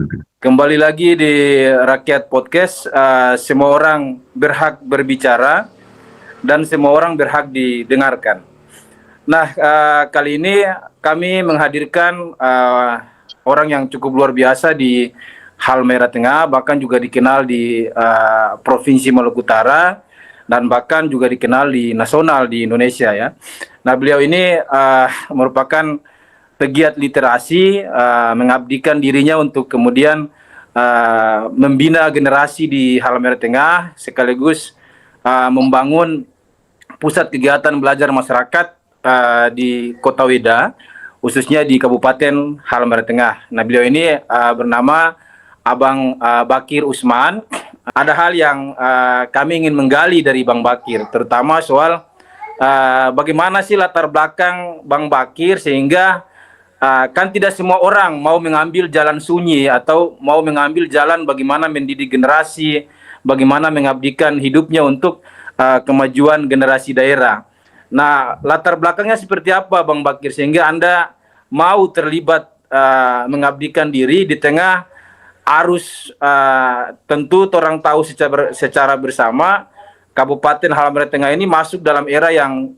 gitu. Kembali lagi di Rakyat Podcast, semua orang berhak berbicara dan semua orang berhak didengarkan. Nah, kali ini kami menghadirkan orang yang cukup luar biasa di Halmahera Tengah, bahkan juga dikenal di Provinsi Maluku Utara, dan bahkan juga dikenal di nasional di Indonesia ya. Nah, beliau ini merupakan pegiat literasi, mengabdikan dirinya untuk kemudian membina generasi di Halmahera Tengah, sekaligus membangun pusat kegiatan belajar masyarakat di Kota Weda, khususnya di Kabupaten Halmahera Tengah. Nah, beliau ini bernama Abang Bakir Usman. Ada hal yang kami ingin menggali dari Bang Bakir, terutama soal bagaimana sih latar belakang Bang Bakir sehingga kan tidak semua orang mau mengambil jalan sunyi atau mau mengambil jalan bagaimana mendidik generasi, bagaimana mengabdikan hidupnya untuk kemajuan generasi daerah. Nah, latar belakangnya seperti apa Bang Bakir sehingga Anda mau terlibat mengabdikan diri di tengah arus tentu orang tahu secara bersama Kabupaten Halmahera Tengah ini masuk dalam era yang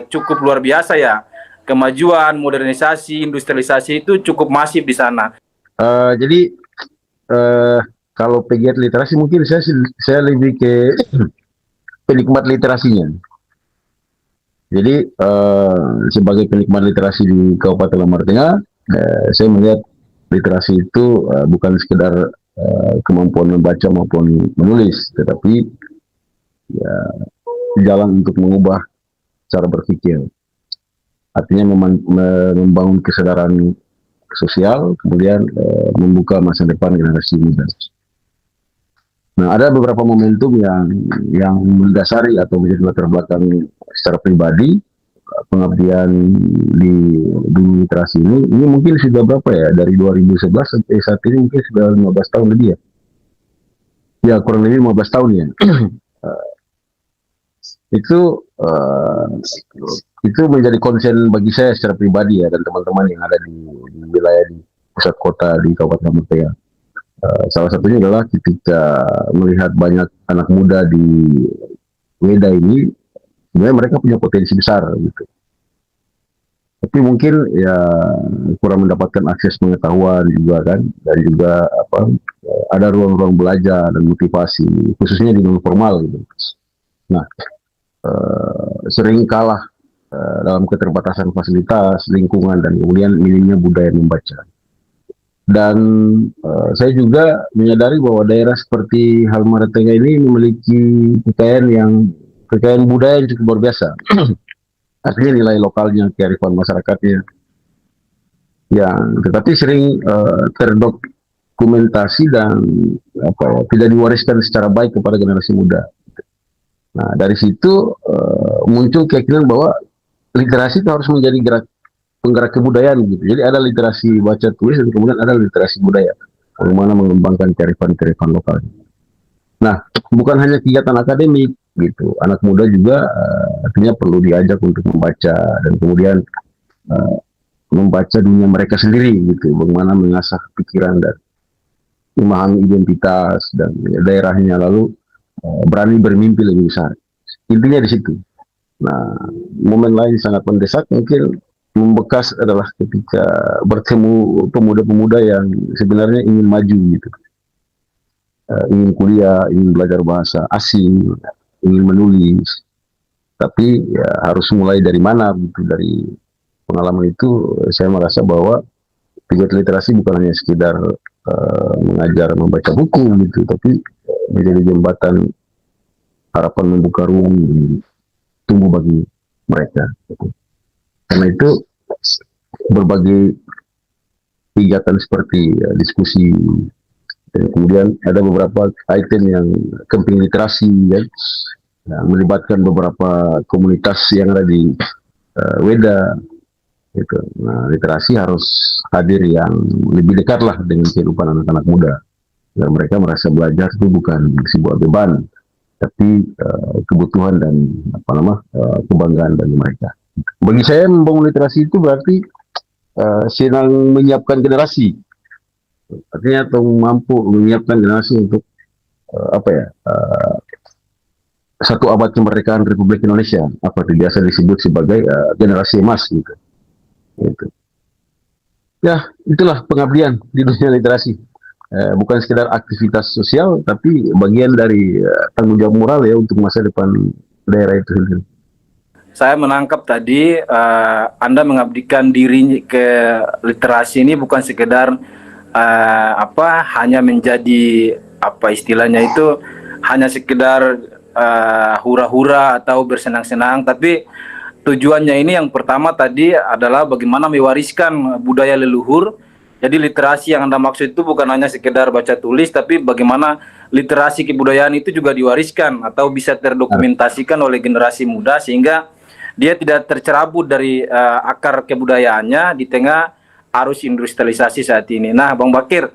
cukup luar biasa ya. Kemajuan, modernisasi, industrialisasi itu cukup masif di sana. Jadi kalau pegiat literasi mungkin saya lebih ke penikmat literasinya. Jadi sebagai penikmat literasi di Kabupaten Halmahera Tengah, saya melihat literasi itu bukan sekedar kemampuan membaca maupun menulis, tetapi ya jalan untuk mengubah cara berpikir. Artinya membangun kesadaran sosial, kemudian membuka masa depan generasi muda. Nah, ada beberapa momentum yang mendasari atau menjadi latar belakang secara pribadi pengabdian di literasi ini. Ini mungkin sudah berapa ya? Dari 2011 sampai saat ini mungkin sudah 15 tahun lebih ya. Ya, kurang lebih 15 tahun ya. Itu menjadi konsen bagi saya secara pribadi ya, dan teman-teman yang ada di wilayah di pusat kota di Kabupaten Halmahera Tengah. Salah satunya adalah ketika melihat banyak anak muda di Weda ini, sebenarnya mereka punya potensi besar gitu. Tapi mungkin ya kurang mendapatkan akses pengetahuan juga kan, dan juga ada ruang-ruang belajar dan motivasi, khususnya di non formal gitu. Nah, sering kalah dalam keterbatasan fasilitas, lingkungan, dan kemudian minimnya budaya membaca. Dan saya juga menyadari bahwa daerah seperti Halmahera Tengah ini memiliki kekayaan budaya yang cukup luar biasa. Artinya nilai lokalnya, kearifan masyarakatnya, tetapi sering terdokumentasi dan tidak diwariskan secara baik kepada generasi muda. Nah, dari situ muncul keyakinan bahwa literasi itu harus menjadi penggerak kebudayaan gitu. Jadi ada literasi baca tulis dan kemudian ada literasi budaya, bagaimana mengembangkan kearifan lokal. Nah, bukan hanya kegiatan akademik gitu, anak muda juga artinya perlu diajak untuk membaca dan kemudian membaca dunia mereka sendiri gitu, bagaimana mengasah pikiran dan memahami identitas dan daerahnya, lalu berani bermimpi lebih besar. Intinya di situ. Nah, momen lain sangat mendesak mungkin membekas adalah ketika bertemu pemuda-pemuda yang sebenarnya ingin maju gitu, ingin kuliah, ingin belajar bahasa asing, ingin menulis, tapi ya harus mulai dari mana gitu. Dari pengalaman itu saya merasa bahwa pegiat literasi bukan hanya sekedar mengajar membaca buku gitu, tapi menjadi jembatan harapan membuka ruang tumbuh bagi mereka. Karena itu berbagai kegiatan seperti diskusi, dan kemudian ada beberapa item yang camping literasi yang melibatkan beberapa komunitas yang ada di Weda. Gitu. Nah, literasi harus hadir yang lebih dekat lah dengan kehidupan anak-anak muda. Dan mereka merasa belajar itu bukan sebuah beban, tapi kebutuhan dan kebanggaan bagi mereka. Bagi saya membangun literasi itu berarti sedang menyiapkan generasi Artinya tong mampu menyiapkan generasi untuk apa ya, satu abad kemerdekaan Republik Indonesia, apa itu biasa disebut sebagai generasi emas gitu. Gitu. Ya, itulah pengabdian di dunia literasi. Bukan sekedar aktivitas sosial, tapi bagian dari tanggung jawab moral ya untuk masa depan daerah itu sendiri. Saya menangkap tadi Anda mengabdikan diri ke literasi ini bukan sekedar hanya menjadi apa istilahnya itu hanya sekedar hura-hura atau bersenang-senang, tapi tujuannya ini yang pertama tadi adalah bagaimana mewariskan budaya leluhur. Jadi literasi yang Anda maksud itu bukan hanya sekedar baca tulis, tapi bagaimana literasi kebudayaan itu juga diwariskan atau bisa terdokumentasikan oleh generasi muda sehingga dia tidak tercerabut dari akar kebudayaannya di tengah arus industrialisasi saat ini. Nah, Bang Bakir,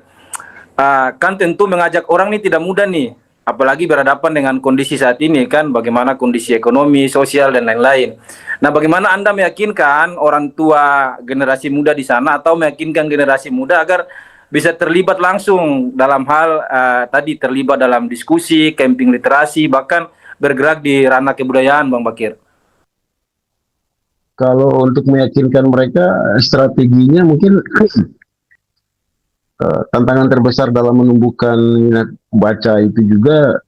kan tentu mengajak orang ini tidak mudah nih, apalagi berhadapan dengan kondisi saat ini kan, bagaimana kondisi ekonomi, sosial, dan lain-lain. Nah, bagaimana Anda meyakinkan orang tua generasi muda di sana atau meyakinkan generasi muda agar bisa terlibat langsung dalam hal tadi terlibat dalam diskusi, camping literasi, bahkan bergerak di ranah kebudayaan, Bang Bakir? Kalau untuk meyakinkan mereka, strateginya mungkin tantangan terbesar dalam menumbuhkan minat baca itu juga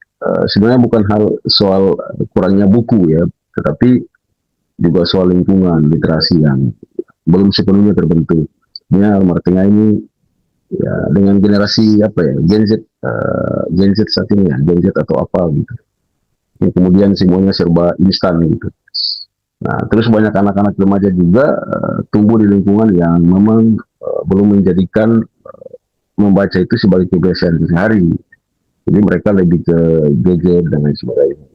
sebenarnya bukan hal soal kurangnya buku ya, tetapi juga soal lingkungan literasi yang belum sepenuhnya terbentuk. Ya, Martina ini ya dengan generasi apa ya, Gen Z saat ini ya, Gen Z atau apa gitu. Ya, kemudian semuanya serba instan gitu. Nah, terus banyak anak-anak remaja juga tumbuh di lingkungan yang memang belum menjadikan membaca itu sebagai kebiasaan sehari. Jadi mereka lebih ke gadget dan lain sebagainya.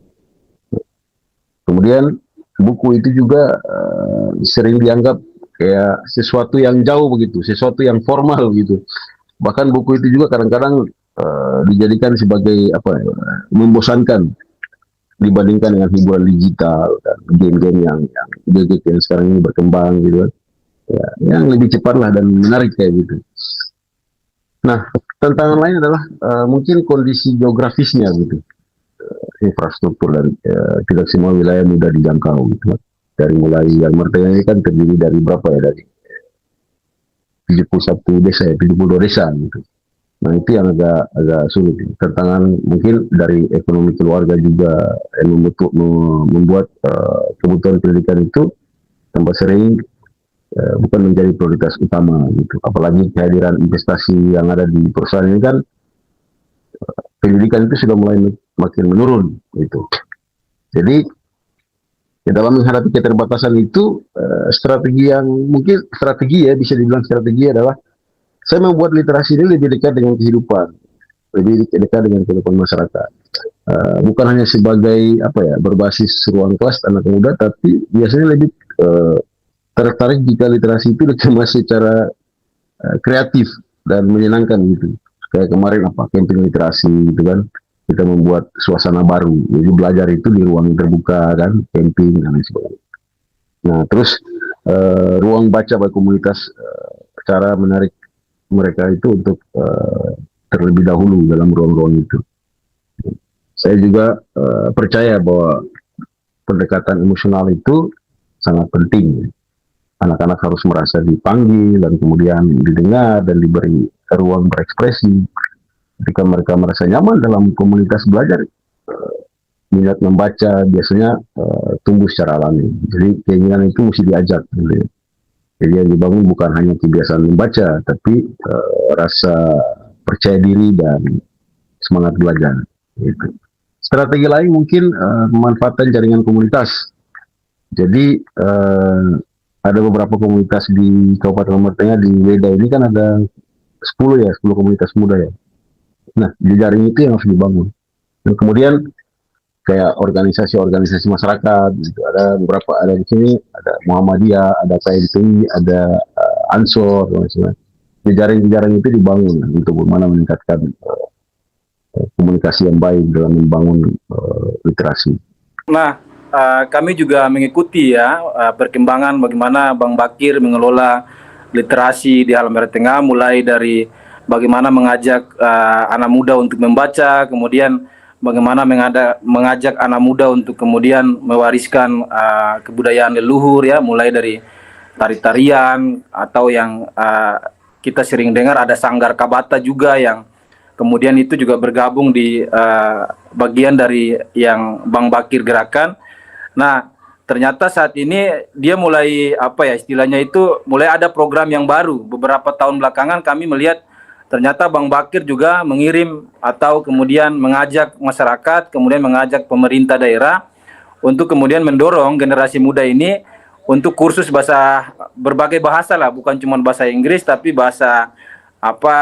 Kemudian buku itu juga sering dianggap kayak sesuatu yang jauh begitu, sesuatu yang formal gitu. Bahkan buku itu juga kadang-kadang dijadikan sebagai apa ya, membosankan dibandingkan dengan hiburan digital dan game-game yang gadget yang sekarang ini berkembang gitu kan. Ya, yang lebih cepat lah dan menarik kayak gitu. Nah, tantangan lain adalah mungkin kondisi geografisnya gitu, infrastruktur dan tidak semua wilayah mudah dijangkau gitu. Dari mulai yang Merdeka ini kan terdiri dari berapa ya, dari 71 desa ya, 72 desa gitu. Nah itu yang agak sulit. Tantangan mungkin dari ekonomi keluarga juga yang membuat kebutuhan pendidikan itu tambah sering bukan menjadi prioritas utama gitu. Apalagi kehadiran investasi yang ada di perusahaan ini kan, pendidikan itu sudah mulai makin menurun gitu. Jadi ya, dalam menghadapi keterbatasan itu strategi yang mungkin strategi ya bisa dibilang strategi adalah saya membuat literasi ini lebih dekat dengan kehidupan, lebih dekat dengan kehidupan masyarakat. Bukan hanya sebagai apa ya, berbasis ruang kelas anak muda, tapi biasanya lebih tertarik jika literasi itu dikemas secara kreatif dan menyenangkan gitu. Kayak kemarin apa, camping literasi gitu kan, kita membuat suasana baru. Jadi belajar itu di ruang terbuka kan, camping dan lain sebagainya. Nah terus ruang baca bagi komunitas, cara menarik mereka itu untuk terlebih dahulu dalam ruang-ruang itu. Saya juga percaya bahwa pendekatan emosional itu sangat penting. Anak-anak harus merasa dipanggil dan kemudian didengar dan diberi ruang berekspresi. Ketika mereka merasa nyaman dalam komunitas belajar, minat membaca biasanya tumbuh secara alami. Jadi keinginan itu mesti diajak. Gitu. Jadi yang dibangun bukan hanya kebiasaan membaca, tapi rasa percaya diri dan semangat belajar. Gitu. Strategi lain mungkin memanfaatkan jaringan komunitas. Jadi ada beberapa komunitas di Kabupaten Lombok Tengah, di Weda ini kan ada 10 ya, 10 komunitas muda ya. Nah, di jaring itu yang harus dibangun. Dan kemudian kayak organisasi-organisasi masyarakat gitu. Ada beberapa, ada di sini ada Muhammadiyah, ada KMPI, ada Ansor dan sebagainya. Jejaring-jejaring itu dibangun untuk bagaimana meningkatkan komunikasi yang baik dalam membangun literasi. Nah, kami juga mengikuti ya perkembangan bagaimana Bang Bakir mengelola literasi di Halmahera Tengah, mulai dari bagaimana mengajak anak muda untuk membaca, kemudian bagaimana mengajak anak muda untuk kemudian mewariskan kebudayaan leluhur ya, mulai dari tari-tarian atau yang kita sering dengar ada Sanggar Kabata juga yang kemudian itu juga bergabung di bagian dari yang Bang Bakir gerakan. Nah, ternyata saat ini dia mulai apa ya istilahnya itu mulai ada program yang baru. Beberapa tahun belakangan kami melihat ternyata Bang Bakir juga mengirim atau kemudian mengajak masyarakat, kemudian mengajak pemerintah daerah untuk kemudian mendorong generasi muda ini untuk kursus bahasa berbagai bahasa lah, bukan cuma bahasa Inggris tapi bahasa apa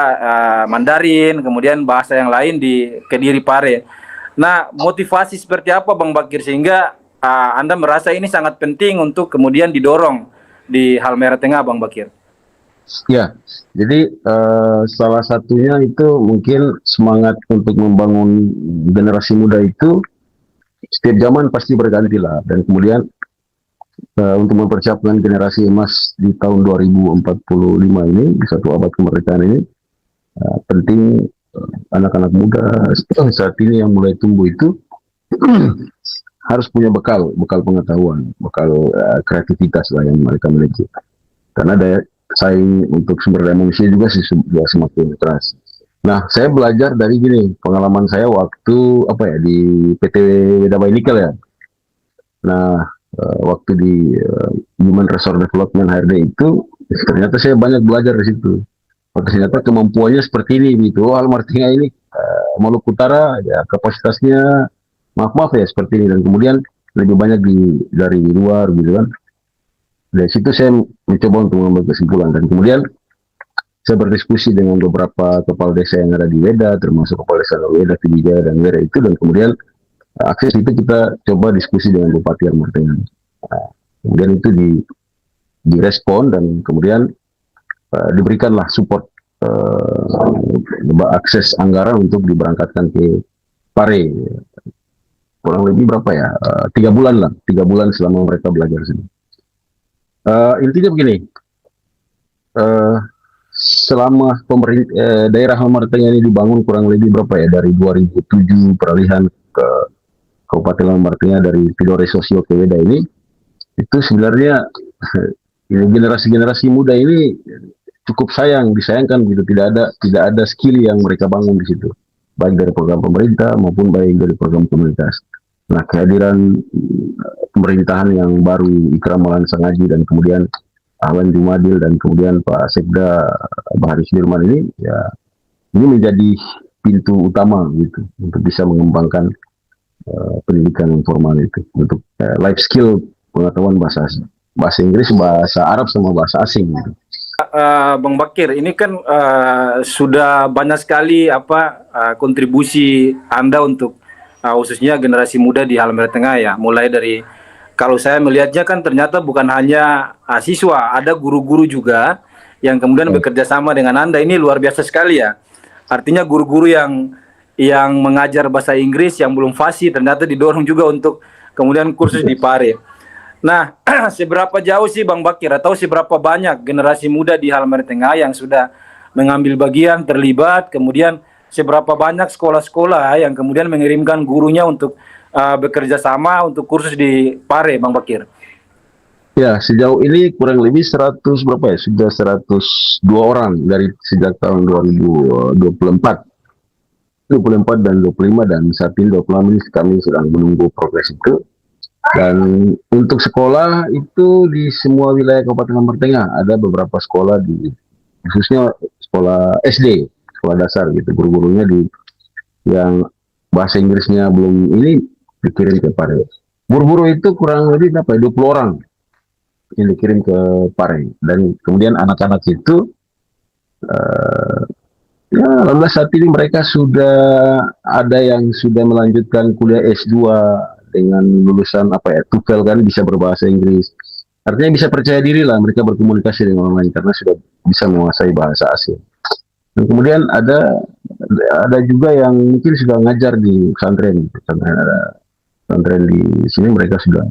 Mandarin, kemudian bahasa yang lain di Kediri Pare. Nah, motivasi seperti apa Bang Bakir sehingga Anda merasa ini sangat penting untuk kemudian didorong di Halmahera Tengah, Bang Bakir? Ya, jadi salah satunya itu mungkin semangat untuk membangun generasi muda itu setiap zaman pasti berganti lah, dan kemudian untuk mempersiapkan generasi emas di tahun 2045 ini, di satu abad kemerdekaan ini, penting anak-anak muda saat ini yang mulai tumbuh itu harus punya bekal pengetahuan, bekal kreativitas lah yang mereka miliki. Karena daya saing untuk sumber daya manusia juga semakin keras. Nah, saya belajar dari gini, pengalaman saya waktu di PT Dabay Nikel ya. Nah, waktu di Human Resource Development HRD itu, ternyata saya banyak belajar di situ. Ternyata kemampuannya seperti ini gitu. Halmahera Tengah ini Maluku Utara ya kapasitasnya maaf ya seperti ini, dan kemudian lebih banyak dari luar gitu kan. Dari situ saya mencoba untuk mengambil kesimpulan, dan kemudian saya berdiskusi dengan beberapa kepala desa yang ada di Weda, termasuk kepala desa Weda, Pidijaya, dan Wera itu, dan kemudian akses itu kita coba diskusi dengan Bupati Halmahera Tengah. Kemudian itu direspon, dan kemudian diberikanlah support akses anggaran untuk diberangkatkan ke Pare. Kurang lebih berapa ya? 3 bulan lah, 3 bulan selama mereka belajar sini. Intinya begini, selama daerah Halmahera Tengah ini dibangun kurang lebih berapa ya, dari 2007 peralihan ke Kabupaten Halmahera Tengah dari Tidore Sosio ke Weda ini, itu sebenarnya generasi muda ini cukup disayangkan gitu, tidak ada skill yang mereka bangun di situ, baik dari program pemerintah maupun baik dari program komunitas. Nah, kehadiran pemerintahan yang baru, Ikram Maulana Sangaji, dan kemudian Ahwan Jumadil, dan kemudian Pak Sekda Bahari Sudirman ini, ya ini menjadi pintu utama gitu untuk bisa mengembangkan pendidikan informal itu untuk life skill, pengetahuan bahasa Inggris, bahasa Arab, sama bahasa asing gitu. Bang Bakir, ini kan sudah banyak sekali kontribusi Anda untuk khususnya generasi muda di Halmahera Tengah ya. Mulai dari, kalau saya melihatnya kan ternyata bukan hanya siswa, ada guru-guru juga yang kemudian bekerja sama dengan Anda. Ini luar biasa sekali ya. Artinya guru-guru yang mengajar bahasa Inggris yang belum fasih ternyata didorong juga untuk kemudian kursus di Pare. Nah, seberapa jauh sih Bang Bakir, atau seberapa banyak generasi muda di Halmahera Tengah yang sudah mengambil bagian, terlibat, kemudian seberapa banyak sekolah-sekolah yang kemudian mengirimkan gurunya untuk bekerja sama untuk kursus di Pare, Bang Bakir? Ya, sejauh ini kurang lebih 100 berapa ya? Sudah 102 orang dari sejak tahun 2024 dan 25, dan saat ini 26 ini kami sedang menunggu progres itu. Dan untuk sekolah itu di semua wilayah Kabupaten Halmahera Tengah ada beberapa sekolah, khususnya sekolah SD, sekolah dasar gitu, guru-gurunya yang bahasa Inggrisnya belum ini dikirim ke Pare. Guru-guru itu kurang lebih 20 orang yang dikirim ke Pare, dan kemudian anak-anak itu alhamdulillah saat ini mereka sudah ada yang sudah melanjutkan kuliah S2 dengan lulusan TOEFL kan, bisa berbahasa Inggris. Artinya bisa percaya diri lah mereka berkomunikasi dengan orang lain karena sudah bisa menguasai bahasa asing. Dan kemudian ada juga yang mungkin sudah ngajar di pesantren, ada pesantren di sini mereka sudah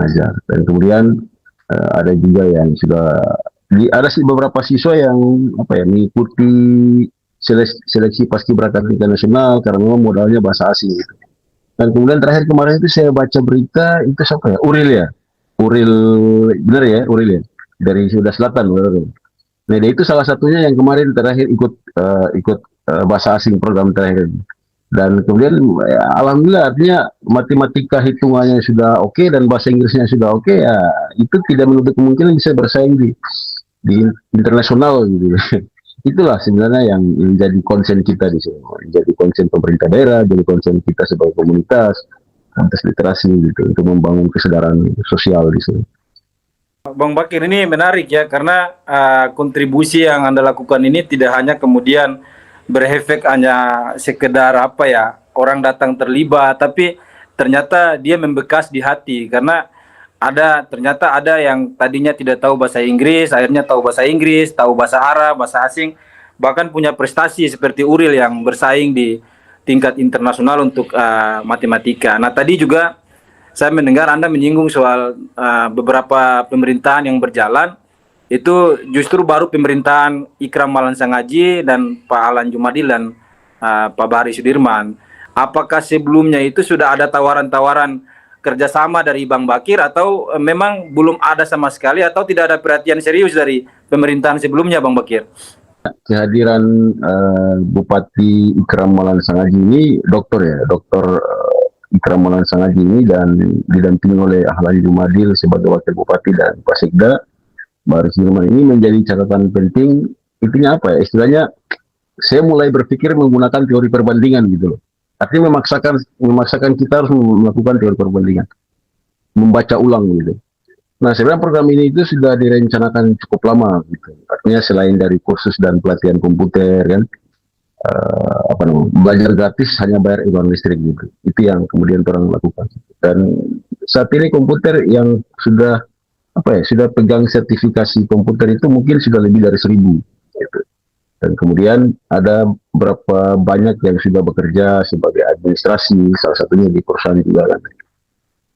ngajar. Dan kemudian ada juga yang sudah ada sih beberapa siswa yang mengikuti seleksi paskibraka tingkat nasional karena memang modalnya bahasa asing gitu. Dan kemudian terakhir kemarin itu saya baca berita itu siapa ya? Uril ya. Uril, benar ya, Uril ya. Dari Sunda Selatan, benar. Nah, dia itu salah satunya yang kemarin terakhir ikut bahasa asing program terakhir. Dan kemudian alhamdulillah artinya matematika hitungannya sudah oke dan bahasa Inggrisnya sudah oke, ya itu tidak menutup kemungkinan bisa bersaing di internasional gitu. Itulah sebenarnya yang menjadi konsen kita di sini, jadi konsen pemerintah daerah, jadi konsen kita sebagai komunitas atas literasi gitu untuk membangun kesadaran sosial di sini. Bang Bakir, ini menarik ya, karena kontribusi yang Anda lakukan ini tidak hanya kemudian berefek hanya sekedar orang datang terlibat, tapi ternyata dia membekas di hati, karena ternyata ada yang tadinya tidak tahu bahasa Inggris, akhirnya tahu bahasa Inggris, tahu bahasa Arab, bahasa asing, bahkan punya prestasi seperti Uril yang bersaing di tingkat internasional untuk matematika. Nah, tadi juga saya mendengar Anda menyinggung soal beberapa pemerintahan yang berjalan, itu justru baru pemerintahan Ikram Malan Sangaji dan Pak Alan Jumadil dan Pak Bahri Sudirman. Apakah sebelumnya itu sudah ada tawaran-tawaran kerjasama dari Bang Bakir, atau memang belum ada sama sekali, atau tidak ada perhatian serius dari pemerintahan sebelumnya, Bang Bakir? Kehadiran Bupati Ikram Malan Sangaji ini dokter Ikram Malan Sangaji ini dan didampingi oleh Ahlan Jumadil sebagai wakil bupati dan Pak Sekda Bahri Sudirman ini menjadi catatan penting. Intinya apa ya? Istilahnya saya mulai berpikir menggunakan teori perbandingan gitu loh. Artinya memaksakan kita harus melakukan teori perbandingan, membaca ulang gitu. Nah, sebenarnya program ini itu sudah direncanakan cukup lama gitu. Artinya selain dari kursus dan pelatihan komputer kan, belajar gratis hanya bayar iuran listrik gitu. Itu yang kemudian orang lakukan. Dan saat ini komputer yang sudah sudah pegang sertifikasi komputer itu mungkin sudah lebih dari 1.000 gitu. Dan kemudian ada berapa banyak yang sudah bekerja sebagai administrasi, salah satunya di perusahaan juga kan.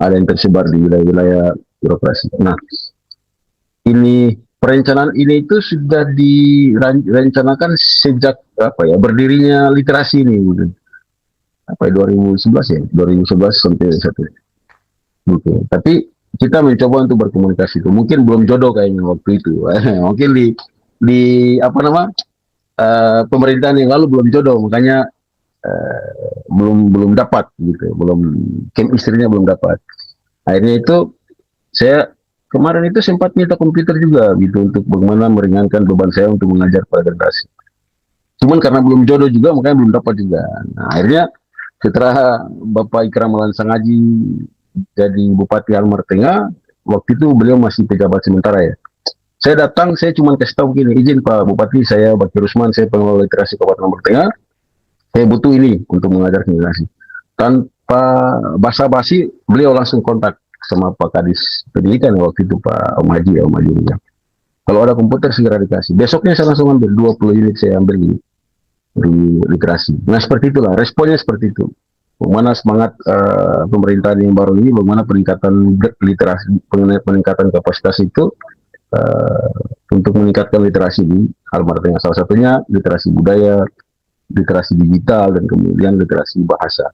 Ada yang tersebar di wilayah-wilayah birokrasi. Nah, perencanaan ini itu sudah direncanakan sejak berdirinya literasi ini gitu. 2011 ya, 2011 sampai 1. Gitu. Tapi kita mencoba untuk berkomunikasi itu. Mungkin belum jodoh kayaknya waktu itu. Mungkin di pemerintahan yang lalu belum jodoh, makanya belum dapat gitu, istrinya belum dapat. Akhirnya itu saya kemarin itu sempat minta komputer juga gitu untuk bagaimana meringankan beban saya untuk mengajar pada generasi. Cuman karena belum jodoh juga makanya belum dapat juga. Nah, akhirnya setelah Bapak Ikram Malan Sangaji jadi Bupati Halmahera Tengah, waktu itu beliau masih pejabat sementara ya. Saya datang, saya cuma kasih tahu begini, izin Pak Bupati, saya Bakir Usman, saya pengelola literasi Kabupaten Halmahera Tengah, saya butuh ini untuk mengajar generasi. Tanpa basa-basi, beliau langsung kontak sama Pak Kadis Pendidikan waktu itu Pak Om Haji ya. Kalau ada komputer segera dikasih. Besoknya saya langsung ambil 20 unit saya ambil di literasi. Nah seperti itulah responnya seperti itu. Bagaimana semangat pemerintahan yang baru ini, bagaimana peningkatan literasi, peningkatan kapasitas itu untuk meningkatkan literasi di Halmahera Tengah. Salah satunya literasi budaya, literasi digital, dan kemudian literasi bahasa.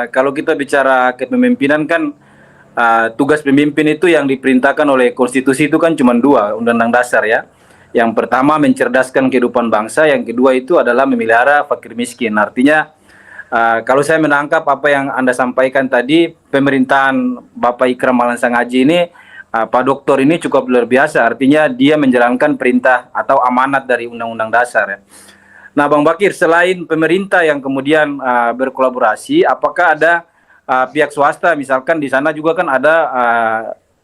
Kalau kita bicara kepemimpinan kan, tugas pemimpin itu yang diperintahkan oleh konstitusi itu kan cuma 2, Undang-Undang Dasar ya. Yang pertama mencerdaskan kehidupan bangsa, yang kedua itu adalah memelihara fakir miskin. Artinya kalau saya menangkap apa yang Anda sampaikan tadi, pemerintahan Bapak Ikram Malan Sangaji ini, Pak Doktor ini cukup luar biasa. Artinya dia menjalankan perintah atau amanat dari Undang-Undang Dasar ya. Nah, Bang Bakir, selain pemerintah yang kemudian berkolaborasi, apakah ada pihak swasta, misalkan di sana juga kan ada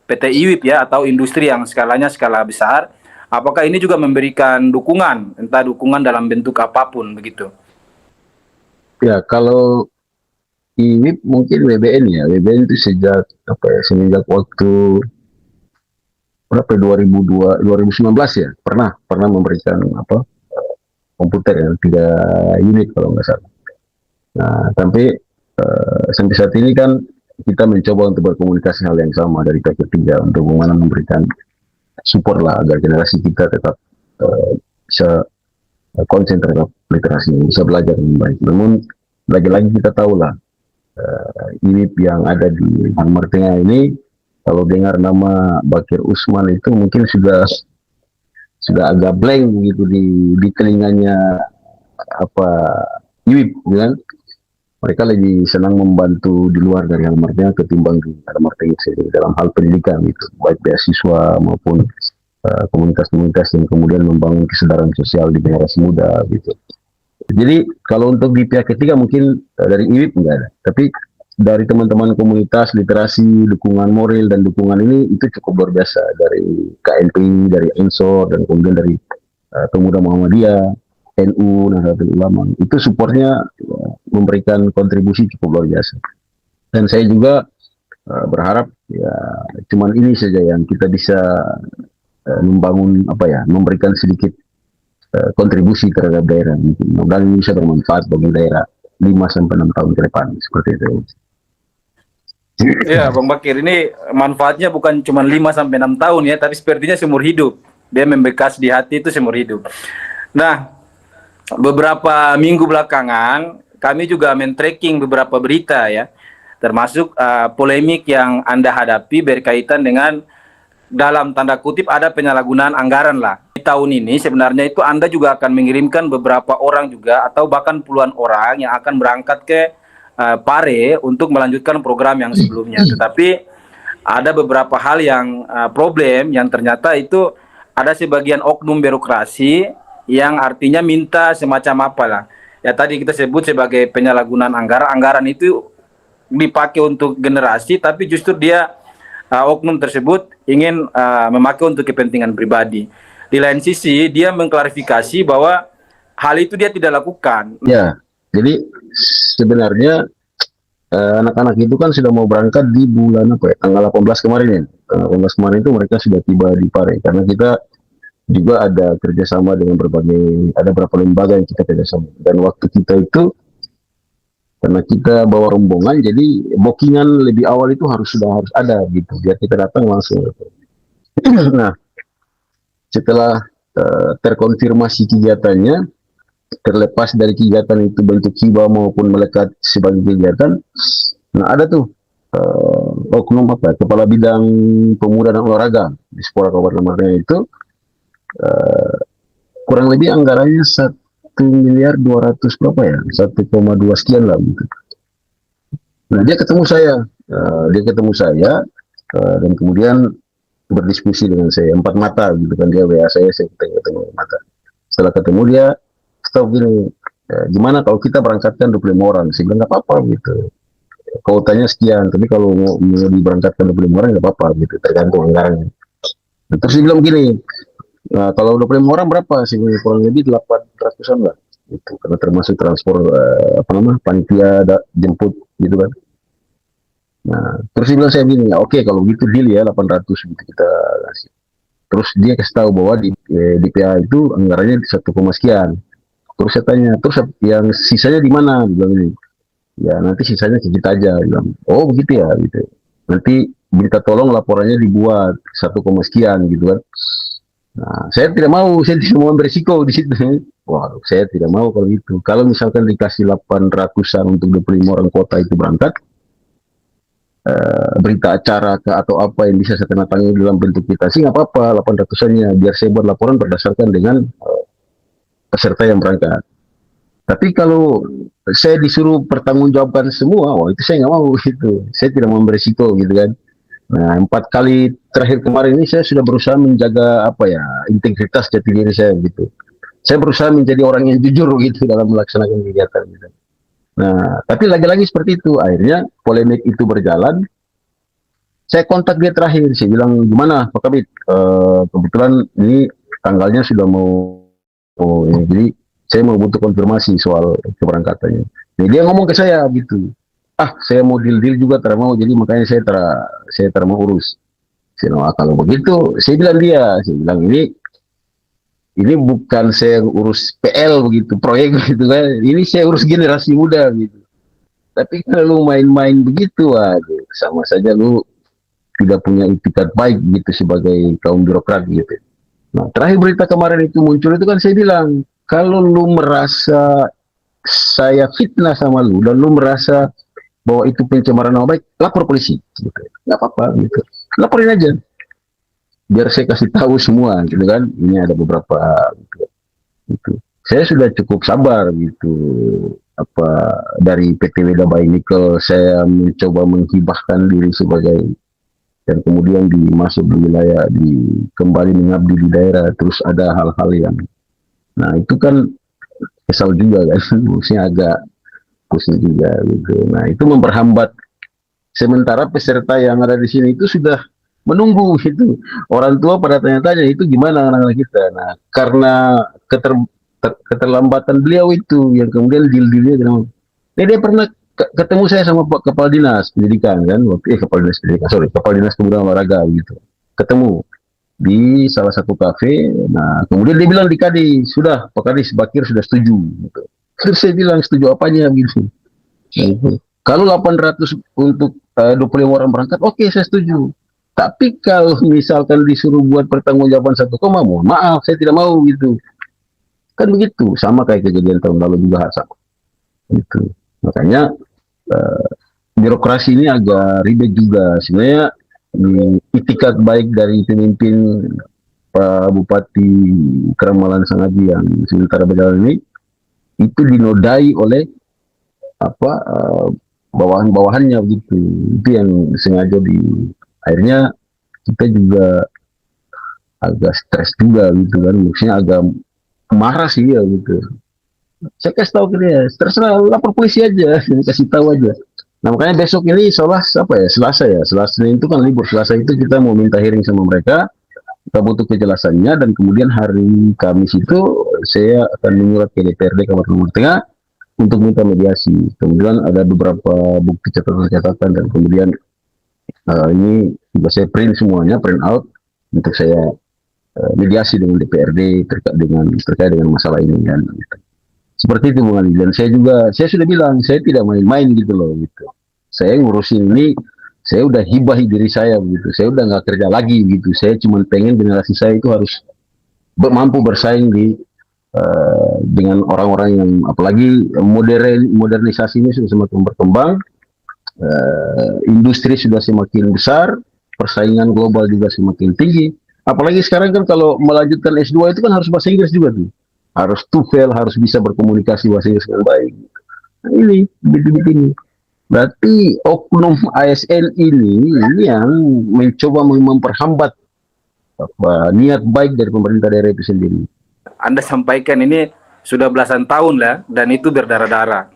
PT IWIP ya, atau industri yang skalanya skala besar, apakah ini juga memberikan dukungan, entah dukungan dalam bentuk apapun begitu? Ya, kalau IWIP mungkin WBN ya, WBN itu semenjak waktu 2019 ya, pernah memberikan komputer yang 3 unit kalau nggak salah. Nah, tapi sampai saat ini kan kita mencoba untuk berkomunikasi hal yang sama dari pihak ketiga untuk bagaimana memberikan support lah agar generasi kita tetap bisa konsen terhadap literasi, bisa belajar dengan baik. Namun lagi-lagi kita tahu lah IWIP yang ada di Timur Tengah ini, kalau dengar nama Bakir Usman itu mungkin sudah agak blank gitu di telinganya apa IWIP, kan? Mereka lebih senang membantu di luar dari Timur Tengah ketimbang di Timur Tengah sendiri dalam hal pendidikan gitu, baik beasiswa maupun komunitas-komunitas yang kemudian membangun kesadaran sosial di generasi muda gitu. Jadi kalau untuk di pihak ketiga mungkin dari IWIP enggak ada, tapi dari teman-teman komunitas literasi, dukungan moral dan dukungan ini itu cukup luar biasa dari KNPI, dari Ensor, dan kemudian dari Pemuda Muhammadiyah, NU, Nahdlatul Ulama. Itu supportnya memberikan kontribusi cukup luar biasa. Dan saya juga berharap ya cuman ini saja yang kita bisa membangun memberikan sedikit kontribusi terhadap daerah. Mudah-mudahan ini bisa bermanfaat bagi daerah 5-6 tahun ke depan seperti itu. Ya, Bang Bakir, ini manfaatnya bukan cuma 5-6 tahun ya, tapi sepertinya seumur hidup. Dia membekas di hati itu seumur hidup. Nah, beberapa minggu belakangan kami juga men-tracking beberapa berita ya, termasuk polemik yang Anda hadapi berkaitan dengan dalam tanda kutip ada penyalahgunaan anggaran lah. Di tahun ini sebenarnya itu Anda juga akan mengirimkan beberapa orang juga atau bahkan puluhan orang yang akan berangkat ke Pare untuk melanjutkan program yang sebelumnya. Tetapi ada beberapa hal yang problem yang ternyata itu ada sebagian oknum birokrasi yang artinya minta semacam apalah. Ya tadi kita sebut sebagai penyalahgunaan anggaran. Anggaran itu dipakai untuk generasi tapi justru dia oknum tersebut ingin memakai untuk kepentingan pribadi. Di lain sisi, dia mengklarifikasi bahwa hal itu dia tidak lakukan. Ya, jadi sebenarnya anak-anak itu kan sudah mau berangkat di bulan tanggal 18 kemarin ya. Tanggal 18 kemarin itu mereka sudah tiba di Pare. Karena kita juga ada kerjasama dengan ada beberapa lembaga yang kita kerjasama. Dan waktu kita itu karena kita bawa rombongan, jadi bookingan lebih awal itu harus ada gitu, biar kita datang langsung. Nah, setelah terkonfirmasi kegiatannya, terlepas dari kegiatan itu bentuk hibah maupun melekat sebagai kegiatan, nah ada tuh oknum kepala bidang pemuda dan olahraga di Spora Kabupaten Mardanya itu kurang lebih anggarannya 1.200.000.000 berapa ya, 1,2 sekian lah gitu. Nah dia ketemu saya, dan kemudian berdiskusi dengan saya 4 mata gitu kan, dia WA saya ketemu mata. Setelah ketemu dia stop gini, gimana kalau kita berangkatkan 25 orang? Saya bilang nggak apa-apa gitu. Kuotanya sekian, tapi kalau mau diberangkatkan 25 orang nggak apa-apa gitu, tergantung anggarannya. Nah, terus dia bilang gini, nah, kalau 25 orang berapa sih? Kurang lebih 800-an lah. Itu karena termasuk transport panitia jemput gitu kan. Nah, terus dia bilang saya gini, oke kalau gitu deal ya 800 gitu kita kasih. Terus dia kasih tahu bahwa di DPA itu anggarannya 1, sekian. Terus saya tanya, terus yang sisanya di mana? Dia bilang ini. Ya nanti sisanya kita aja. Dia bilang, oh begitu ya gitu. Nanti minta tolong laporannya dibuat 1, sekian gitu kan. Nah, saya tidak mau beresiko di situ. Wah, saya tidak mau kalau gitu. Kalau misalkan dikasih 800-an untuk 25 orang kota itu berangkat, berita acara atau apa yang bisa saya tanda tangan dalam bentuk kita sih nggak apa-apa 800-annya, biar saya buat laporan berdasarkan dengan peserta yang berangkat. Tapi kalau saya disuruh pertanggungjawabkan semua, wah itu saya nggak mau gitu. Saya tidak mau beresiko gitu kan. Nah, 4 kali terakhir kemarin ini saya sudah berusaha menjaga integritas jati diri saya gitu. Saya berusaha menjadi orang yang jujur gitu dalam melaksanakan kegiatan gitu. Nah, tapi lagi-lagi seperti itu, akhirnya polemik itu berjalan. Saya kontak dia terakhir, saya bilang gimana Pak Kabit, kebetulan ini tanggalnya sudah mau jadi saya mau butuh konfirmasi soal keberangkatannya. Jadi dia ngomong ke saya gitu, saya mau deal juga tidak mau, jadi makanya saya mau urus. Saya bilang, kalau begitu, saya bilang ini bukan saya urus PL begitu, proyek gitu kan, ini saya urus generasi muda gitu. Tapi kalau main-main begitu, sama saja lu tidak punya itikat baik gitu sebagai kaum birokrat gitu. Nah, terakhir berita kemarin itu muncul itu kan saya bilang, kalau lu merasa saya fitnah sama lu dan lu merasa bahwa itu pencemaran nama baik, lapor polisi. Gitu. Nggak apa-apa gitu. Laporin aja. Biar saya kasih tahu semua gitu kan. Ini ada beberapa gitu. Saya sudah cukup sabar gitu. Apa dari PT Weda Bay Nikel saya mencoba menghibahkan diri sebagai dan kemudian dimasuk di wilayah kembali mengabdi di daerah, terus ada hal-hal yang nah itu kan kesal juga kan, maksudnya agak pusing juga gitu. Nah itu memperhambat, sementara peserta yang ada di sini itu sudah menunggu gitu. Orang tua pada tanya-tanya itu gimana anak-anak kita. Nah karena keterlambatan beliau itu yang kemudian deal-dealnya kenapa. Dia pernah ketemu saya sama Pak Kepala Dinas Pendidikan kan, Kepala Dinas Pendidikan, sorry, Kepala Dinas Kebudayaan Olahraga gitu. Ketemu di salah satu kafe. Nah, kemudian dia bilang di Kadis, sudah Pak Kadis Bakir sudah setuju. Gitu. Terus saya bilang setuju apanya gitu. Nah, gitu. Kalau 800 untuk 25 orang berangkat, oke saya setuju. Tapi kalau misalkan disuruh buat pertanggungjawaban 1 koma, mohon maaf saya tidak mau gitu. Kan begitu, sama kayak kejadian tahun lalu juga sama. Gitu. Makanya birokrasi ini agak ribet juga. Sebenarnya itikat baik dari pemimpin Pak Bupati Keramalan Sangaji yang sementara berjalan ini itu dinodai oleh bawahan-bawahannya begitu. Itu yang sengaja akhirnya kita juga agak stres juga gitu kan. Maksudnya agak marah sih ya gitu. Saya kasih tahu ke dia, terserah lapor polisi aja, kasih tahu aja. Nah makanya besok ini Selasa itu kan libur. Selasa itu kita mau minta hearing sama mereka, kita butuh kejelasannya, dan kemudian hari Kamis itu saya akan menyurat ke DPRD Kabupaten Lombok Tengah untuk minta mediasi. Kemudian ada beberapa bukti catatan dan kemudian ini juga saya print semuanya, print out untuk saya mediasi dengan DPRD terkait dengan masalah ini kan. Seperti itu Bung Ali. Dan saya sudah bilang saya tidak main-main gitu loh gitu. Saya ngurusin ini, saya udah hibahi diri saya begitu. Saya udah nggak kerja lagi gitu. Saya cuma pengen generasi saya itu harus mampu bersaing dengan orang-orang yang apalagi modernisasi ini sudah semakin berkembang, industri sudah semakin besar, persaingan global juga semakin tinggi. Apalagi sekarang kan kalau melanjutkan S2 itu kan harus bahasa Inggris juga tuh. Harus TOEFL, harus bisa berkomunikasi bahasa Inggris dengan baik. Nah, ini begini. Berarti oknum ASN ini yang mencoba memperhambat niat baik dari pemerintah daerah itu sendiri. Anda sampaikan ini sudah belasan tahun lah, dan itu berdarah-darah.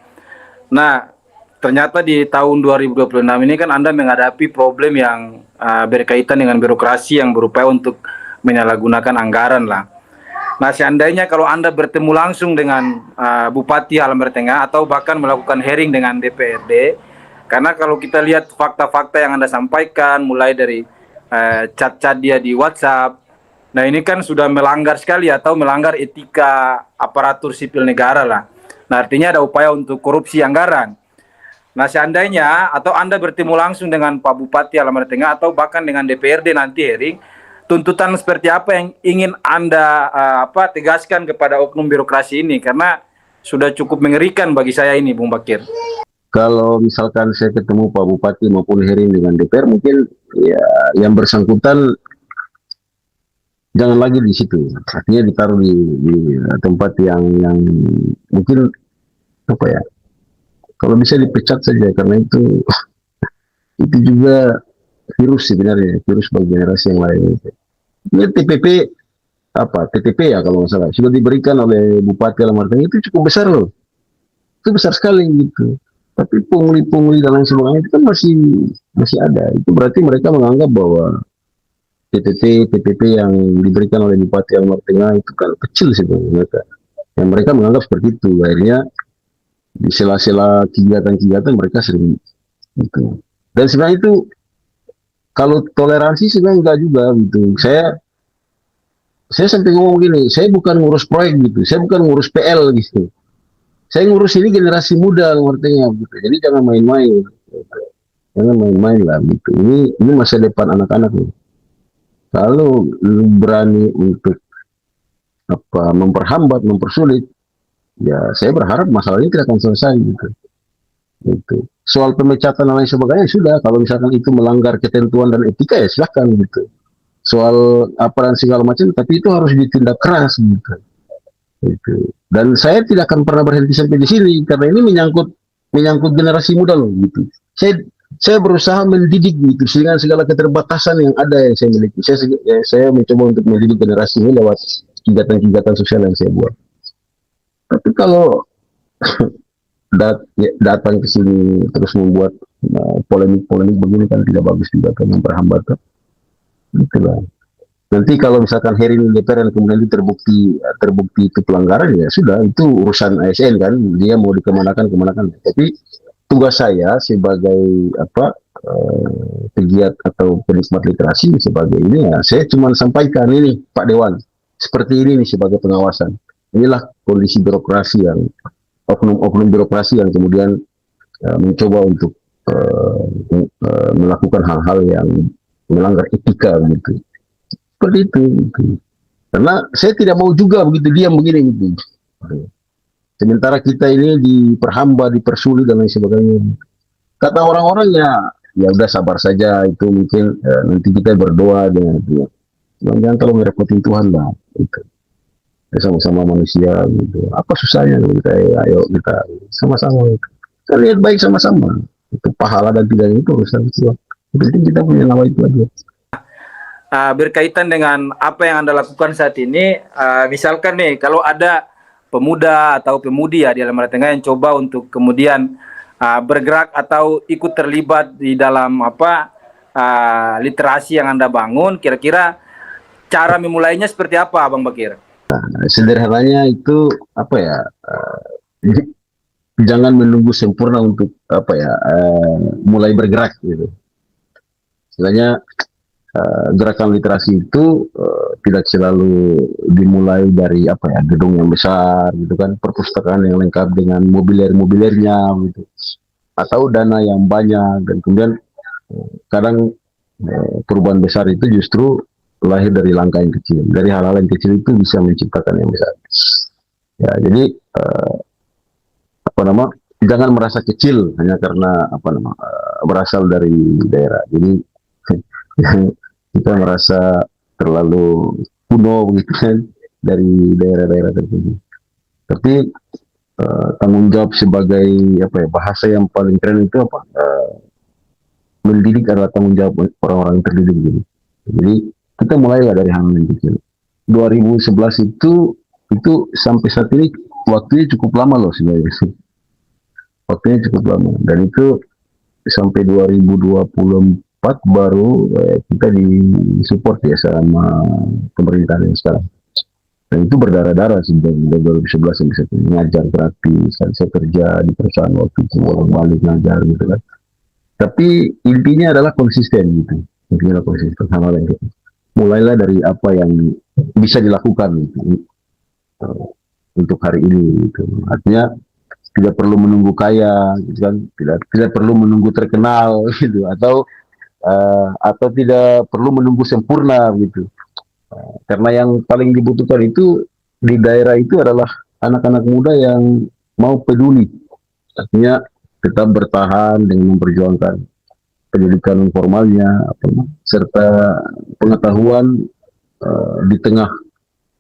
Nah, ternyata di tahun 2026 ini kan Anda menghadapi problem yang berkaitan dengan birokrasi yang berupaya untuk menyalahgunakan anggaran lah. Nah, seandainya kalau Anda bertemu langsung dengan Bupati Halmahera Tengah atau bahkan melakukan hearing dengan DPRD, karena kalau kita lihat fakta-fakta yang Anda sampaikan, mulai dari chat-chat dia di WhatsApp, nah ini kan sudah melanggar sekali atau melanggar etika aparatur sipil negara lah. Nah, artinya ada upaya untuk korupsi anggaran. Nah, seandainya atau Anda bertemu langsung dengan Pak Bupati Halmahera Tengah atau bahkan dengan DPRD nanti hearing, tuntutan seperti apa yang ingin Anda tegaskan kepada oknum birokrasi ini, karena sudah cukup mengerikan bagi saya ini, Bung Bakir. Kalau misalkan saya ketemu Pak Bupati maupun hearing dengan DPR, mungkin ya yang bersangkutan jangan lagi di situ, artinya ditaruh di tempat yang mungkin kalau bisa dipecat saja, karena itu juga virus sebenarnya, virus bagi generasi yang lain. Ini TPP ya kalau nggak salah, sudah diberikan oleh Bupati Halmahera Tengah itu cukup besar loh, itu besar sekali gitu. Tapi pungli-pungli dan lain sebagainya itu kan masih ada. Itu berarti mereka menganggap bahwa TPP yang diberikan oleh Bupati Halmahera Tengah itu kan kecil sebenarnya mereka. Yang mereka menganggap seperti itu. Akhirnya di sela-sela kegiatan-kegiatan mereka sering gitu. Dan sebenarnya itu kalau toleransi sebenarnya enggak juga gitu. Saya sampai ngomong gini, saya bukan ngurus proyek gitu, saya bukan ngurus PL gitu. Saya ngurus ini generasi muda artinya gitu. Jadi jangan main-main. Gitu. jangan main-main lah gitu. Ini masa depan anak-anak nih. Kalau lu berani untuk memperhambat, mempersulit, ya saya berharap masalah ini tidak akan selesai gitu. Gitu. Soal pemecatan dan lain sebagainya sudah, kalau misalkan itu melanggar ketentuan dan etika ya silakan gitu. Soal apa dan segala macam, tapi itu harus ditindak keras gitu. Gitu. Dan saya tidak akan pernah berhenti sampai di sini karena ini menyangkut generasi muda loh gitu. Saya berusaha mendidik gitu sehingga segala keterbatasan yang ada yang saya miliki. Saya mencoba untuk mendidik generasi ini lewat kegiatan-kegiatan sosial yang saya buat. Tapi kalau datang ke sini terus membuat polemik-polemik begini kan tidak bagus juga kan memperhambat kan. Itulah. Nanti kalau misalkan Heri ini DPR dan kemudian itu terbukti itu pelanggaran ya sudah itu urusan ASN kan dia mau dikemanakan. Tapi tugas saya sebagai pegiat atau penikmat literasi sebagai ini ya saya cuma sampaikan ini Pak Dewan seperti ini nih sebagai pengawasan. Inilah kondisi birokrasi yang oknum birokrasi yang kemudian mencoba untuk melakukan hal-hal yang melanggar etika gitu. Seperti itu gitu. Karena saya tidak mau juga begitu diam begini gitu. Sementara kita ini diperhamba, dipersulit dan lain sebagainya. Kata orang-orang ya udah sabar saja itu mungkin nanti kita berdoa dengan Tuhan. Jangan terlalu merepotin Tuhan lah. Gitu. Kita sama-sama manusia gitu. Apa susahnya kita ayo kita sama-sama. Kita lihat baik sama-sama. Itu pahala dan tidak itu urusan Tuhan. Yang penting kita punya nama itu aja. Berkaitan dengan apa yang Anda lakukan saat ini, misalkan nih kalau ada pemuda atau pemudi ya di Halmahera Tengah yang coba untuk kemudian bergerak atau ikut terlibat di dalam literasi yang Anda bangun, kira-kira cara memulainya seperti apa, Bang Bakir? Sederhananya itu jangan menunggu sempurna untuk mulai bergerak gitu. Istilahnya gerakan literasi itu tidak selalu dimulai dari gedung yang besar gitu kan, perpustakaan yang lengkap dengan mobilernya gitu, atau dana yang banyak, dan kemudian kadang perubahan besar itu justru lahir dari langkah yang kecil, dari hal-hal yang kecil itu bisa menciptakan yang besar. Ya jadi jangan merasa kecil hanya karena berasal dari daerah. Jadi kita merasa terlalu kuno begitu kan dari daerah-daerah tertentu. Tapi tanggung jawab sebagai bahasa yang paling keren itu mendidik adalah tanggung jawab orang-orang terdidik gitu. Jadi kita mulailah dari hal yang kecil. 2011 itu sampai saat ini waktunya cukup lama loh sebenarnya. Waktunya cukup lama dan itu sampai 2024 baru kita disupport ya sama pemerintahan yang sekarang. Dan itu berdarah-darah sejak 2011 yang bisa ngajar gratis, saya kerja di perusahaan waktu itu bolak-balik ngajar gitu kan. Tapi intinya adalah konsisten gitu. Intinya konsisten sama yang gitu. Mulailah dari apa yang bisa dilakukan gitu, untuk hari ini gitu. Artinya tidak perlu menunggu kaya gitu kan, tidak perlu menunggu terkenal gitu, atau tidak perlu menunggu sempurna gitu. Karena yang paling dibutuhkan itu di daerah itu adalah anak-anak muda yang mau peduli. Artinya tetap bertahan dengan memperjuangkan pendidikan formalnya, serta pengetahuan di tengah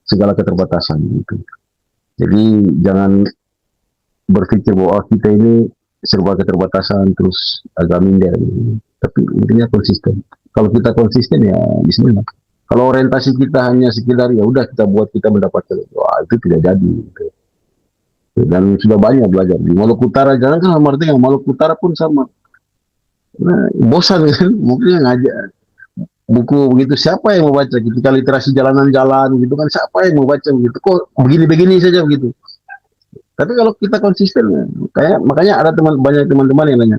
segala keterbatasan gitu. Jadi jangan berpikir bahwa kita ini serba keterbatasan terus agak minder gitu. Tapi intinya konsisten. Kalau kita konsisten ya bismillah. Kalau orientasi kita hanya sekedar ya udah kita buat kita mendapatkan, wah itu tidak jadi gitu. Dan sudah banyak belajar di Maluku Utara, jangan kan Halmahera Tengah, Maluku Utara pun sama. Nah, bosan kan, mungkin ngajak buku begitu siapa yang mau baca gitu, kalau literasi jalan-jalan gitu kan siapa yang mau baca begitu, kok begini-begini saja begitu. Tapi kalau kita konsisten ya, makanya ada banyak teman-teman yang nanya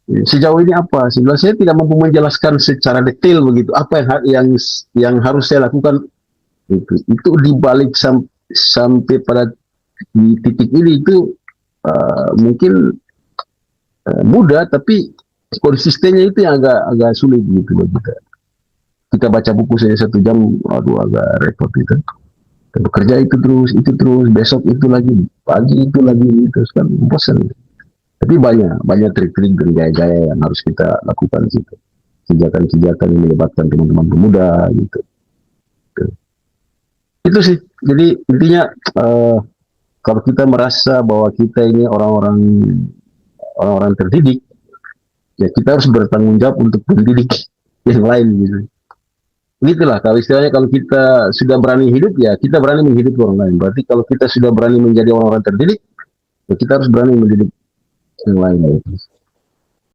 sejauh ini apa, sebenarnya saya tidak mampu menjelaskan secara detail begitu apa yang harus saya lakukan itu dibalik sampai pada di titik ini itu mungkin mudah, tapi konsistennya itu yang agak sulit gitu loh kita. Kita baca buku saja 1 jam, aduh agak repot gitu. Bekerja itu terus, besok itu lagi, pagi itu lagi, terus kan bosan. Tapi banyak trik-trik dan gaya-gaya yang harus kita lakukan di situ. Kegiatan-kegiatan yang melibatkan teman-teman pemuda gitu. Itu sih. Jadi intinya kalau kita merasa bahwa kita ini orang-orang terdidik, ya kita harus bertanggung jawab untuk mendidik yang lain gitu. Begitulah kalau istilahnya, kalau kita sudah berani hidup, ya kita berani menghidupi orang lain. Berarti kalau kita sudah berani menjadi orang-orang terdidik, ya kita harus berani mendidik yang lain gitu.